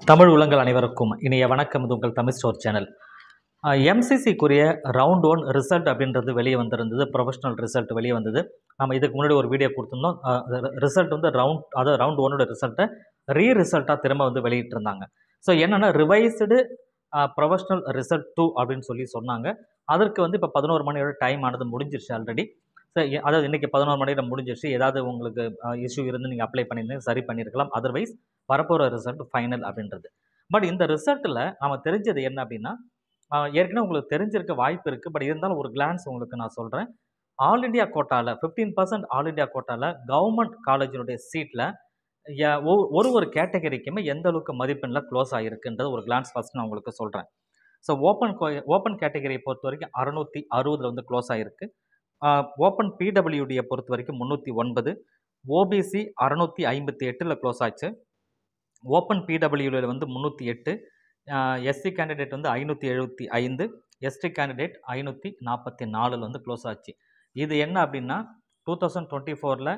தமிழ் உலங்கள் அனைவருக்கும் இனிய வணக்கம். இது உங்கள் தமிழ் ஸ்டோர் சேனல். எம்சிசிக்குரிய ரவுண்ட் ஒன் ரிசல்ட் அப்படின்றது வெளியே வந்திருந்தது. ப்ரொஃபஷனல் ரிசல்ட் வெளியே வந்தது. நம்ம இதுக்கு முன்னாடி ஒரு வீடியோ கொடுத்துருந்தோம். ரிசல்ட் வந்து ரவுண்ட் ஒன்னோட ரிசல்ட்டை ரிசல்ட்டாக திரும்ப வந்து வெளியிட்டிருந்தாங்க. ஸோ என்னென்னா ரிவைஸ்டு ப்ரொஃபஷனல் ரிசல்ட் 2 அப்படின்னு சொல்லி சொன்னாங்க. அதற்கு வந்து இப்போ 11 மணியோட டைம் ஆனது முடிஞ்சிருச்சு ஆல்ரெடி. ஸோ அதாவது இன்றைக்கி 11 மணியோட முடிஞ்சிருச்சு. ஏதாவது உங்களுக்கு இஷ்யூ இருந்து நீங்கள் அப்ளை பண்ணியிருந்தீங்க, சரி பண்ணியிருக்கலாம். அதர்வைஸ் வரப்போகிற ரிசல்ட் ஃபைனல் அப்படின்றது. பட் இந்த ரிசல்ட்டில் நம்ம தெரிஞ்சது என்ன அப்படின்னா, ஏற்கனவே உங்களுக்கு தெரிஞ்சிருக்க வாய்ப்பு இருக்குது. பட் இருந்தாலும் ஒரு கிளான்ஸ் உங்களுக்கு நான் சொல்கிறேன். ஆல் இண்டியா கோட்டாவில் 15% ஆல் இண்டியா கோட்டாவில் கவர்மெண்ட் காலேஜினுடைய சீட்டில் ஒரு கேட்டகரிக்குமே எந்த அளவுக்கு மதிப்பெண்ணில் க்ளோஸ் ஆகிருக்குன்றது ஒரு கிளான்ஸ் ஃபஸ்ட் நான் உங்களுக்கு சொல்கிறேன். ஸோ ஓப்பன் கேட்டகரியை பொறுத்த வரைக்கும் 660 வந்து க்ளோஸ் ஆகிருக்கு. ஓப்பன் பிடபிள்யூடியை பொறுத்த வரைக்கும் 309, ஓபிசி 658 க்ளோஸ் ஆச்சு. ஓப்பன் பிடபிள்யூவில் வந்து 308, எஸ்சி கேண்டிடேட் வந்து 575, எஸ்டி கேண்டிடேட் 544 வந்து க்ளோஸ் ஆச்சு. இது என்ன அப்படின்னா 2024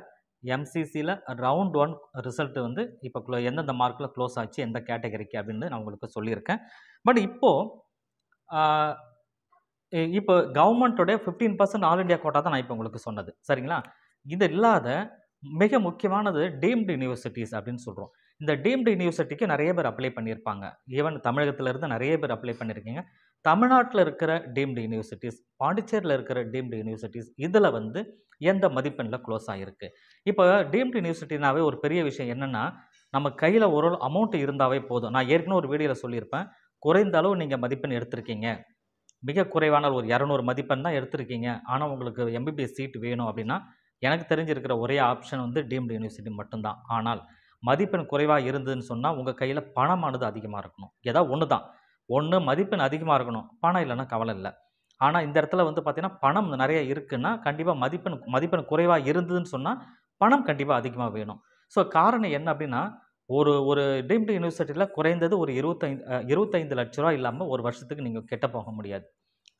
எம்சிசியில் ரவுண்ட் ஒன் ரிசல்ட் வந்து இப்போ எந்தெந்த மார்க்கில் க்ளோஸ் ஆச்சு, எந்த கேட்டகரிக்கு அப்படின்னு நான் உங்களுக்கு சொல்லியிருக்கேன். பட் இப்போ கவர்மெண்ட்டோடைய 15% ஆல் இண்டியா கோட்டா தான் நான் இப்போ உங்களுக்கு சொன்னது, சரிங்களா? இது இல்லாத மிக முக்கியமானது டீம்டு யூனிவர்சிட்டிஸ் அப்படின்னு சொல்கிறோம். இந்த டீம்டு யூனிவர்சிட்டிக்கு நிறைய பேர் அப்ளை பண்ணியிருப்பாங்க. ஈவன் தமிழகத்திலிருந்து நிறைய பேர் அப்ளை பண்ணியிருக்கீங்க. தமிழ்நாட்டில் இருக்கிற டீம்டு யூனிவர்சிட்டிஸ், பாண்டிச்சேரியில் இருக்கிற டீம்டு யூனிவர்சிட்டிஸ், இதில் வந்து எந்த மதிப்பெண்ணில் க்ளோஸ் ஆகிருக்கு? இப்போ டீம்டு யூனிவர்சிட்டினாவே ஒரு பெரிய விஷயம் என்னென்னா, நம்ம கையில் ஒரு அமௌண்ட் இருந்தாவே போதும். நான் ஏற்கனவே ஒரு வீடியோவில் சொல்லியிருப்பேன், குறைந்த அளவு நீங்கள் மதிப்பெண் எடுத்திருக்கீங்க, மிக குறைவான ஒரு 200 மதிப்பெண் தான் எடுத்திருக்கீங்க, ஆனால் உங்களுக்கு எம்பிபிஎஸ் சீட் வேணும் அப்படின்னா எனக்கு தெரிஞ்சிருக்கிற ஒரே ஆப்ஷன் வந்து டீம்டு யூனிவர்சிட்டி மட்டும்தான். ஆனால் மதிப்பெண் குறைவாக இருந்ததுன்னு சொன்னால் உங்கள் கையில் பணமானது அதிகமாக இருக்கணும். ஏதாவது ஒன்று தான், ஒன்று மதிப்பெண் அதிகமாக இருக்கணும், பணம் இல்லைன்னா கவலை இல்லை. ஆனால் இந்த இடத்துல வந்து பார்த்திங்கன்னா பணம் நிறைய இருக்குன்னா கண்டிப்பாக மதிப்பெண் குறைவாக இருந்ததுன்னு சொன்னால் பணம் கண்டிப்பாக அதிகமாக வேணும். ஸோ காரணம் என்ன அப்படின்னா, ஒரு டீம்டு யூனிவர்சிட்டியில் குறைந்தது ஒரு 25 லட்ச ரூபா இல்லாமல் ஒரு வருஷத்துக்கு நீங்கள் கெட்ட போக முடியாது,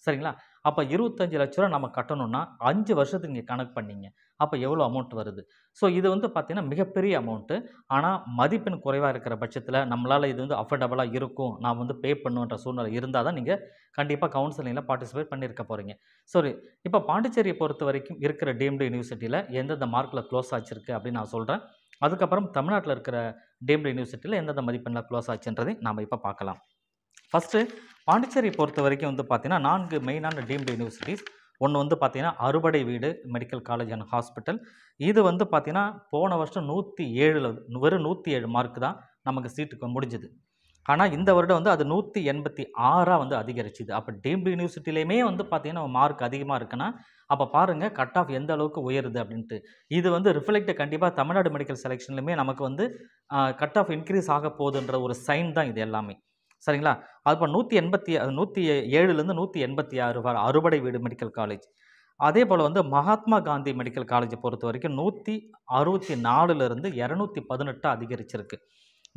சரிங்களா? அப்போ 25 லட்ச ரூபா நம்ம கட்டணும்னா 5 வருஷத்துக்கு நீங்கள் கணக்கு பண்ணிங்க, அப்போ எவ்வளோ அமௌண்ட் வருது? ஸோ இது வந்து பார்த்திங்கன்னா மிகப்பெரிய அமௌண்ட்டு. ஆனால் மதிப்பெண் குறைவாக இருக்கிற பட்சத்தில் நம்மளால் இது வந்து அஃபோர்டபுளாக இருக்கும், நான் வந்து பே பண்ணுன்ற சூழ்நிலை இருந்தால் தான் நீங்கள் கண்டிப்பாக கவுன்சிலிங்கில் பார்ட்டிசிபேட் பண்ணியிருக்க போகிறீங்க. சரி, இப்போ பாண்டிச்சேரியை பொறுத்த வரைக்கும் இருக்கிற டீம்டு யூனிவர்சிட்டியில் எந்தெந்த மார்க்கில் க்ளோஸ் ஆச்சிருக்கு அப்படின்னு நான் சொல்கிறேன். அதுக்கப்புறம் தமிழ்நாட்டில் இருக்கிற டீம்டு யூனிவர்சிட்டியில் எந்தெந்த மதிப்பெண்ணில் க்ளோஸ் ஆச்சுன்றதை நாம் இப்போ பார்க்கலாம். ஃபஸ்ட்டு பாண்டிச்சேரி பொறுத்த வரைக்கும் வந்து பார்த்திங்கன்னா 4 மெயினான டீம்டு யூனிவர்சிட்டிஸ். ஒன்று வந்து பார்த்திங்கன்னா அறுபடை வீடு மெடிக்கல் காலேஜ் அண்ட் ஹாஸ்பிட்டல். இது வந்து பார்த்திங்கன்னா போன வருஷம் 107 வெறும் 107 மார்க் தான் நமக்கு சீட்டுக்கு முடிஞ்சுது. ஆனால் இந்த வருடம் வந்து அது 186 வந்து அதிகரிச்சுது. அப்போ டீம்டு யூனிவர்சிட்டிலையுமே வந்து பார்த்திங்கன்னா மார்க் அதிகமாக இருக்குன்னா அப்போ பாருங்கள் கட் ஆஃப் எந்த அளவுக்கு உயருது அப்படின்ட்டு. இது வந்து ரிஃப்ளெக்ட் கண்டிப்பாக தமிழ்நாடு மெடிக்கல் செலெக்ஷன்லையுமே நமக்கு வந்து கட் ஆஃப் இன்க்ரீஸ் ஆக போகுதுன்ற ஒரு சைன் தான் இது எல்லாமே, சரிங்களா? அப்போ 107லேருந்து 186 வர அறுபடை வீடு மெடிக்கல் காலேஜ். அதே போல் வந்து மகாத்மா காந்தி மெடிக்கல் காலேஜை பொறுத்த வரைக்கும் 164லேருந்து 218 அதிகரிச்சிருக்கு.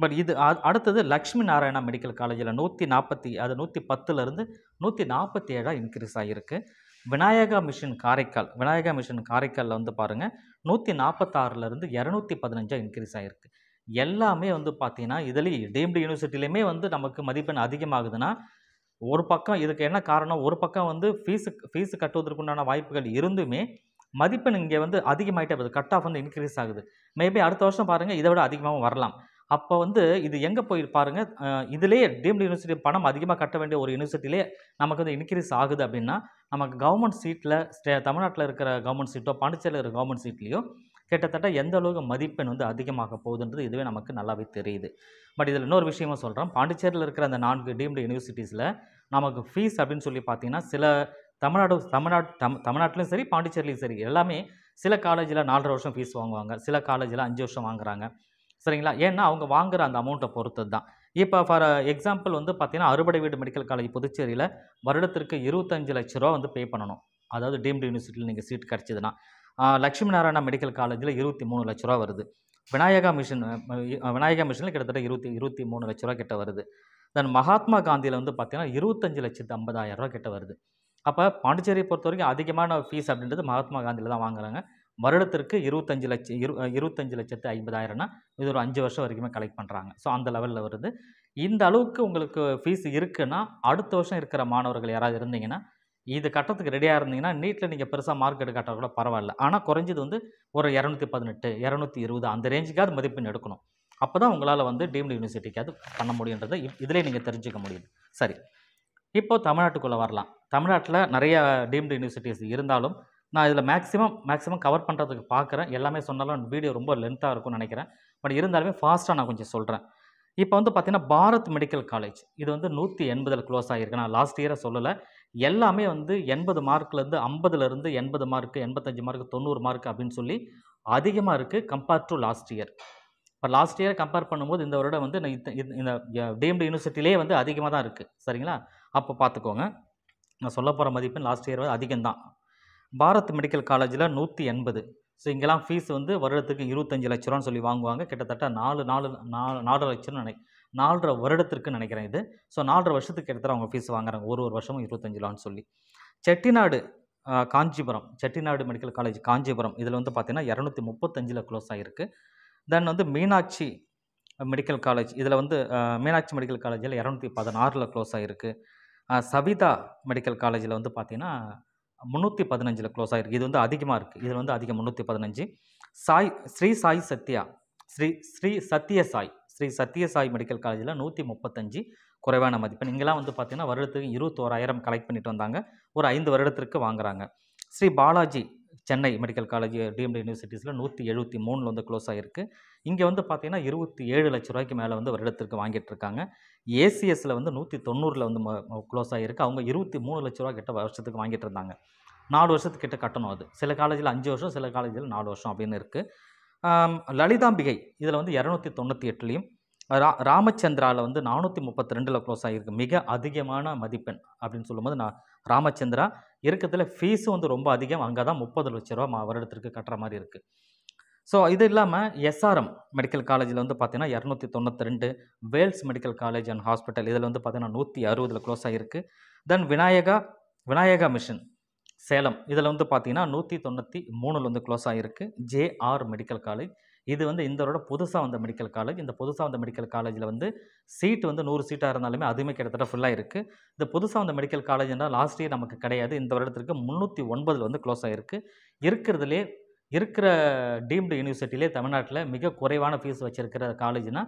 பட் இது அடுத்தது லக்ஷ்மி நாராயணா மெடிக்கல் காலேஜில் 110லேருந்து 147 இன்க்ரீஸ் ஆகியிருக்கு. விநாயகா மிஷன் காரைக்காலில் வந்து பாருங்கள் 146லேருந்து 215 இன்க்ரீஸ் ஆகிருக்கு. எல்லாமே வந்து பார்த்திங்கன்னா இதுலேயும் டீம்டு யூனிவர்சிட்டிலையுமே வந்து நமக்கு மதிப்பெண் அதிகமாகுதுன்னா ஒரு பக்கம் இதுக்கு என்ன காரணம், ஒரு பக்கம் வந்து ஃபீஸு கட்டுவதற்குண்டான வாய்ப்புகள் இருந்துமே மதிப்பெண் இங்கே வந்து அதிகமாகிட்டே வருது, கட் ஆஃப் வந்து இன்க்ரீஸ் ஆகுது. மேபி அடுத்த வருஷம் பாருங்கள் இதை விட அதிகமாகவும் வரலாம். அப்போ வந்து இது எங்கே போய் பாருங்கள், இதிலேயே டீம்டு யூனிவர்சிட்டி பணம் அதிகமாக கட்ட வேண்டிய ஒரு யூனிவர்சிட்டிலே நமக்கு வந்து இன்க்ரீஸ் ஆகுது அப்படின்னா நமக்கு கவர்மெண்ட் சீட்டில் தமிழ்நாட்டில் இருக்கிற கவர்மெண்ட் சீட்டோ பாண்டிச்சேரியில் இருக்கிற கவர்மெண்ட் சீட்லேயோ கிட்டத்தட்ட எந்த அளவுக்கு மதிப்பெண் வந்து அதிகமாக போகுதுன்றது இதுவே நமக்கு நல்லாவே தெரியுது. பட் இதில் இன்னொரு விஷயமும் சொல்கிறேன், பாண்டிச்சேரியில் இருக்கிற அந்த 4 டீம்டு யூனிவர்சிட்டிஸில் நமக்கு ஃபீஸ் அப்படின்னு சொல்லி பார்த்தீங்கன்னா சில தமிழ்நாட்டிலும் சரி பாண்டிச்சேரிலையும் சரி எல்லாமே சில காலேஜில் 4.5 வருஷம் ஃபீஸ் வாங்குவாங்க, சில காலேஜில் 5 வருஷம் வாங்குறாங்க, சரிங்களா? ஏன்னா அவங்க வாங்குகிற அந்த அமௌண்ட்டை பொறுத்தது தான். இப்போ ஃபார் எக்ஸாம்பிள் வந்து பார்த்திங்கன்னா அறுபடை வீடு மெடிக்கல் காலேஜ் புதுச்சேரியில் வருடத்திற்கு 25 லட்ச ரூபா வந்து பே பண்ணணும், அதாவது டீம்டு யூனிவர்சிட்டியில் நீங்கள் சீட் கிடச்சிதுன்னா. லக்ஷ்மி நாராயணா மெடிக்கல் காலேஜில் 23 லட்ச ரூபா வருது. விநாயகா மிஷனில் கிட்டத்தட்ட 23 லட்ச ரூபா கிட்ட வருது. தென் மகாத்மா காந்தியில் வந்து பார்த்திங்கன்னா 25,50,000 ரூபா கிட்ட வருது. அப்போ பாண்டிச்சேரியை பொறுத்த வரைக்கும் அதிகமான ஃபீஸ் அப்படின்றது மகாத்மா காந்தியில் தான் வாங்குறாங்க. வருடத்திற்கு 25,50,000னா இது ஒரு 5 வருஷம் வரைக்குமே கலெக்ட் பண்ணுறாங்க. ஸோ அந்த லெவலில் வருது. இந்த அளவுக்கு உங்களுக்கு ஃபீஸ் இருக்குன்னா, அடுத்த வருஷம் இருக்கிற மாணவர்கள் யாராவது இருந்தீங்கன்னா, இது கட்டுறதுக்கு ரெடியா இருந்தீங்கன்னா, நீட்ல நீங்க பெருசா மார்க் எடுக்காட்டா கூட பரவால்ல. ஆனா குறைஞ்சது வந்து ஒரு 218, 220 அந்த ரேஞ்சுக்காவது மதிப்பெண் எடுக்கணும். அப்பதான் உங்களால வந்து டீம்டு யூனிவர்சிட்டிக்காவது பண்ண முடியுன்றத இதிலேயே நீங்க தெரிஞ்சுக்க முடியுது. சரி. இப்போ தமிழ்நாட்டுக்குள்ள வரலாம். தமிழ்நாட்டுல நெறைய டீம்டு யூனிவர்சிட்டீஸ் இருந்தாலும், நான் இதில மேக்ஸிமம் கவர் பண்றதுக்கு பார்க்குறேன். எல்லாமே சொன்னாலும் வீடியோ ரொம்ப லென்த்தா இருக்கும்னு நெனைக்கிறேன். பட் இருந்தாலுமே ஃபாஸ்ட்டா நான் கொஞ்சம் சொல்றேன். இப்போ வந்து பார்த்தீங்கன்னா, பாரத் மெடிக்கல் காலேஜ் இது வந்து 180ல க்ளோஸ் ஆகியிருக்கு. நான் லாஸ்ட் இயர சொல்லல. எல்லாமே வந்து 80 மார்க்லேருந்து 50லேருந்து 80 மார்க், 85 மார்க், 90 மார்க் அப்படின்னு சொல்லி அதிகமா இருக்கு கம்பேர் டூ லாஸ்ட் இயர். இப்போ லாஸ்ட் இயர் கம்பேர் பண்ணும்போது இந்த வருடம் வந்து நான் இந்த டீம்டு யூனிவர்சிட்டியிலேயே வந்து அதிகமா தான் இருக்கு. சரிங்களா? அப்போ பார்த்துக்கோங்க. நான் சொல்லப் போற மதிப்பெண் லாஸ்ட் இயர் அதிகம் தான். பாரத் மெடிக்கல் காலேஜில 180. ஸோ இங்கெல்லாம் ஃபீஸ் வந்து வருடத்துக்கு 25 லட்ச ரூவான்னு சொல்லி வாங்குவாங்க. கிட்டத்தட்ட 4 லட்சம்னு 4 1/2 வருடத்திற்கு நினைக்கிறேன் இது. ஸோ 4 1/2 வருஷத்துக்கு கிட்டத்தட்ட அவங்க ஃபீஸ் வாங்குறாங்க. ஒரு வருஷமும் 25 ரூவான்னு சொல்லி. செட்டிநாடு காஞ்சிபுரம், செட்டிநாடு மெடிக்கல் காலேஜ் காஞ்சிபுரம் இதில வந்து பார்த்தீங்கன்னா 235ல க்ளோஸ் ஆகியிருக்கு. தென் வந்து மீனாட்சி மெடிக்கல் காலேஜ் இதில வந்து மீனாட்சி மெடிக்கல் காலேஜில் 216ல க்ளோஸ் ஆகியிருக்கு. சவிதா மெடிக்கல் காலேஜில் வந்து பார்த்தீங்கன்னா 315ல க்ளோஸ் ஆகிருக்கு. இது வந்து அதிகமாக இருக்குது. இதில் வந்து அதிகம் 315. ஸ்ரீ சாய் சத்யா ஸ்ரீ சத்ய சாய் மெடிக்கல் காலேஜில் 135 குறைவான மதிப்பெண். இங்கெல்லாம் வந்து பார்த்தீங்கன்னா வருடத்துக்கு 21,000 கலெக்ட் பண்ணிட்டு வந்தாங்க. ஒரு 5 வருடத்திற்கு வாங்குறாங்க. Sri Balaji Chennai medical college deemed யூனிவர்சிட்டீஸில் 173ல வந்து க்ளோஸ் ஆகிருக்கு. இங்கே வந்து பார்த்தீங்கன்னா 27 லட்ச ரூபாய்க்கு மேலே வந்து வருடத்திற்கு வாங்கிட்டு இருக்காங்க. ஏசிஎஸ்ல வந்து 190ல வந்து க்ளோஸ் ஆகிருக்கு. அவங்க 23 லட்ச ரூபா கிட்ட வருஷத்துக்கு வாங்கிட்டு இருந்தாங்க. 4 வருஷத்துக்கிட்ட கட்டணும் அது. சில காலேஜில் 5 வருஷம், சில காலேஜில் 4 வருஷம் அப்படின்னு இருக்குது. லலிதாம்பிகை இதில் வந்து 298லையும், ராமச்சந்திராவில் வந்து 432ல க்ளோஸ் ஆகியிருக்கு. மிக அதிகமான மதிப்பெண் அப்படின்னு சொல்லும்போது நான் ராமச்சந்திரா இருக்கிறதுல ஃபீஸும் வந்து ரொம்ப அதிகம். அங்கே தான் 30 லட்ச ரூபா வருடத்திற்கு கட்டுற மாதிரி இருக்குது. ஸோ இது இல்லாமல் எஸ்ஆர்எம் மெடிக்கல் காலேஜில் வந்து பார்த்தீங்கன்னா 292, Vels medical college and hospital இதில் வந்து பார்த்தீங்கன்னா 160ல் க்ளோஸ் ஆகிருக்கு. தென் விநாயகா மிஷன் சேலம் இதில் வந்து பார்த்தீங்கன்னா 193ல் வந்து க்ளோஸ் ஆகிருக்கு. ஜேஆர் மெடிக்கல் காலேஜ் இது வந்து இந்த வருட புதுசாக வந்த மெடிக்கல் காலேஜ். இந்த புதுசாக வந்த மெடிக்கல் காலேஜில் வந்து சீட் வந்து 100 சீட்டாக இருந்தாலுமே அதுவுமே கிட்டத்தட்ட ஃபுல்லாக இருக்குது. இந்த புதுசாக வந்த மெடிக்கல் காலேஜ்னால் லாஸ்ட் இயர் நமக்கு கிடையாது. இந்த வருடத்திற்கு 309ல் வந்து க்ளோஸ் ஆகிருக்கு. இருக்கிற டீம்டு யூனிவர்சிட்டியிலே தமிழ்நாட்டில் மிக குறைவான ஃபீஸ் வச்சிருக்கிற காலேஜ்னா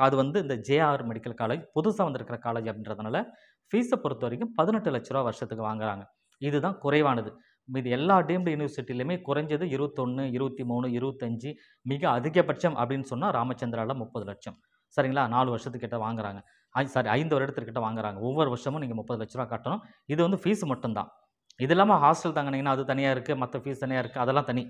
அது வந்து இந்த ஜேஆர் மெடிக்கல் காலேஜ் புதுசாக வந்திருக்கிற காலேஜ் அப்படின்றதுனால ஃபீஸை பொறுத்த வரைக்கும் 18 லட்ச ரூபா வருஷத்துக்கு வாங்குறாங்க. இதுதான் குறைவானது. இது எல்லா டீம்டு யூனிவர்சிட்டியிலுமே குறைஞ்சது 21, 23, 25 மிக அதிகபட்சம் அப்படின்னு சொன்னால் ராமச்சந்திராவில் 30 லட்சம். சரிங்களா? 4 வருஷத்துக்கிட்ட வாங்குறாங்க. 5 வருடத்திற்கிட்ட வாங்குறாங்க. ஒவ்வொரு வருஷமும் நீங்கள் 30 லட்ச ரூபா கட்டணும். இது வந்து ஃபீஸ் மட்டும்தான். இது இல்லாமல் ஹாஸ்டல் தங்கினீங்கன்னா அது தனியாக இருக்குது, மற்ற ஃபீஸ் தனியாக இருக்குது, அதெல்லாம் தனி.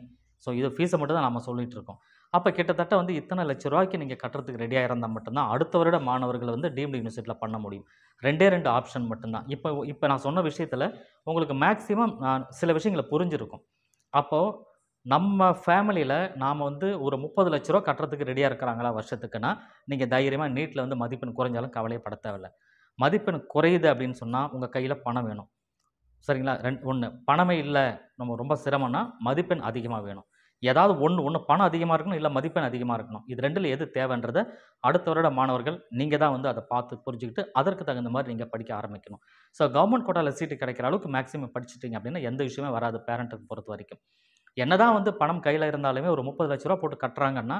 ஸோ இது ஃபீஸை மட்டும் தான் நம்ம சொல்லிகிட்டு இருக்கோம். அப்போ கிட்டத்தட்ட வந்து இத்தனை லட்ச ரூபாய்க்கு நீங்கள் கட்டுறதுக்கு ரெடியாக இருந்தால் மட்டும்தான் அடுத்த வருட மாணவர்கள் வந்து டீம்டு யூனிவர்சிட்டியில் பண்ண முடியும். 2 ஆப்ஷன் மட்டும்தான். இப்போ நான் சொன்ன விஷயத்தில் உங்களுக்கு மேக்ஸிமம் சில விஷயங்களை புரிஞ்சிருக்கும். அப்போது நம்ம ஃபேமிலியில் நாம் வந்து ஒரு 30 லட்ச ரூபா கட்டுறதுக்கு ரெடியாக இருக்கிறாங்களா வருஷத்துக்குன்னா, நீங்கள் தைரியமாக நீட்டில் வந்து மதிப்பெண் குறைஞ்சாலும் கவலைப்பட தேவையில்ல. மதிப்பெண் குறையுது அப்படின்னு சொன்னால் உங்கள் கையில் பணம் வேணும். சரிங்களா? 1 பணமே இல்ல, நம்ம ரொம்ப சிரமம்னா மதிப்பெண் அதிகமா வேணும். ஏதாவது ஒண்ணு பணம் அதிகமா இருக்கணும், இல்ல மதிப்பெண் அதிகமா இருக்கணும். இது 2ல எது தேவைன்றத அடுத்த வருட மாணவர்கள் நீங்க தான் வந்து அத பார்த்து புரிஞ்சுக்கிட்டு, அதற்கு தகுந்த மாரி நீங்க படிக்க ஆரம்பிக்கணும். ஸோ கவர்மெண்ட் கோட்டால சீட்டு கிடைக்கிற அளவுக்கு மேக்ஸிமம் படிச்சுட்டீங்க அப்படின்னா, எந்த விஷயமே வராது பேரண்ட்ட பொறுத்தவரைக்கும். என்னதான் வந்து பணம் கையில இருந்தாலுமே ஒரு 30 லட்ச ரூவா போட்டு கட்டுறாங்கன்னா,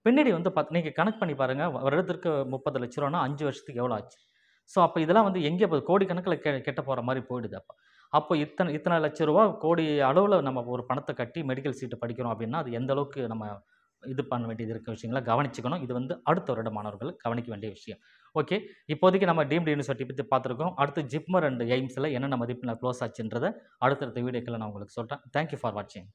பின்னாடி வந்து நீங்க கணக்கு பண்ணி பாருங்க. வருடத்திற்கு 30 லட்ச ரூவான்னா 5 வருஷத்துக்கு எவ்வளோ ஆச்சு? ஸோ அப்ப இதெல்லாம் வந்து எங்கே போகுது? கோடிக்கணக்கில கெட்ட போற மாரி போயிடுது அப்ப. அப்போ இத்தனை லட்ச ரூபா கோடி அளவுல நம்ம ஒரு பணத்த கட்டி மெடிக்கல் சீட்டு படிக்கிறோம் அப்படின்னா, அது எந்த அளவுக்கு நம்ம இது பண்ண வேண்டியது இருக்க விஷயங்கள கவனிச்சுக்கணும். இது வந்து அடுத்த வருட மாணவர்கள் கவனிக்க வேண்டிய விஷயம். ஓகே. இப்போதைக்கு நம்ம டீம்டு யூனிவர்சிட்டி பத்தி பார்த்துருக்கோம். அடுத்து ஜிப்மர் அண்ட் எய்ம்ஸ்ல என்னென்ன மதிப்பெண்ல க்ளோஸ் ஆச்சுன்றத அடுத்தடுத்த வீடியோக்கள்ல நான் உங்களுக்கு சொல்றேன். தேங்க் யூ ஃபார் வாட்சிங்.